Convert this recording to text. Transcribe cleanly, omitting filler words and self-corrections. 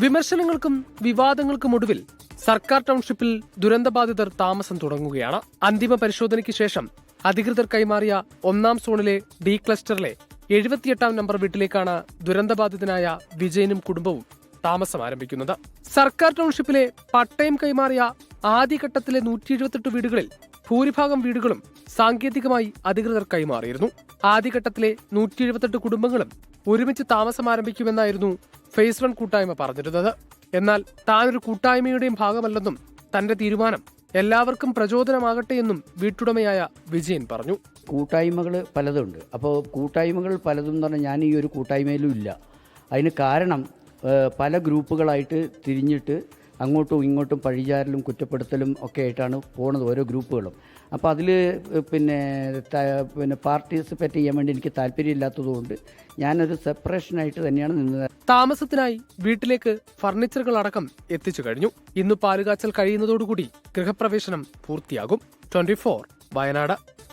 വിമർശനങ്ങൾക്കും വിവാദങ്ങൾക്കും ഒടുവിൽ സർക്കാർ ടൗൺഷിപ്പിൽ ദുരന്തബാധിതർ താമസം തുടങ്ങുകയാണ്. അന്തിമ പരിശോധനയ്ക്ക് ശേഷം അധികൃതർ കൈമാറിയ 1-ാം സോണിലെ ഡി ക്ലസ്റ്ററിലെ 78-ാം നമ്പർ വീട്ടിലേക്കാണ് ദുരന്തബാധിതനായ വിജയനും കുടുംബവും താമസം ആരംഭിക്കുന്നത്. സർക്കാർ ടൗൺഷിപ്പിലെ പട്ടയം കൈമാറിയ ആദ്യഘട്ടത്തിലെ 178 വീടുകളിൽ ഭൂരിഭാഗം വീടുകളും സാങ്കേതികമായി അധികൃതർ കൈമാറിയിരുന്നു. ആദ്യഘട്ടത്തിലെ 178 കുടുംബങ്ങളും ഒരുമിച്ച് താമസം ആരംഭിക്കുമെന്നായിരുന്നു ഫേസ് 1 കൂട്ടായ്മ പറഞ്ഞിരുന്നത്. എന്നാൽ താനൊരു കൂട്ടായ്മയുടെയും ഭാഗമല്ലെന്നും തന്റെ തീരുമാനം എല്ലാവർക്കും പ്രചോദനമാകട്ടെ എന്നും വീട്ടുടമയായ വിജയൻ പറഞ്ഞു. കൂട്ടായ്മകൾ പലതുണ്ട്. അപ്പോൾ കൂട്ടായ്മകൾ പലതും എന്ന് പറഞ്ഞാൽ ഞാൻ ഈ ഒരു കൂട്ടായ്മയിലും ഇല്ല. അതിന് കാരണം പല ഗ്രൂപ്പുകളായിട്ട് തിരിഞ്ഞിട്ട് അങ്ങോട്ടും ഇങ്ങോട്ടും പഴിചാരലും കുറ്റപ്പെടുത്തലും ഒക്കെ ആയിട്ടാണ് പോകുന്നത് ഓരോ ഗ്രൂപ്പുകളും. അപ്പോൾ അതിൽ പിന്നെ പാർട്ടിസിപ്പേറ്റ് ചെയ്യാൻ വേണ്ടി എനിക്ക് താല്പര്യമില്ലാത്തതുകൊണ്ട് ഞാനൊരു സെപ്പറേഷനായിട്ട് തന്നെയാണ് നിന്നത്. താമസത്തിനായി വീട്ടിലേക്ക് ഫർണിച്ചറുകൾ അടക്കം എത്തിച്ചു കഴിഞ്ഞു. ഇന്ന് പാലുകാച്ചൽ കഴിയുന്നതോടുകൂടി ഗൃഹപ്രവേശനം പൂർത്തിയാകും. 24 വയനാട്.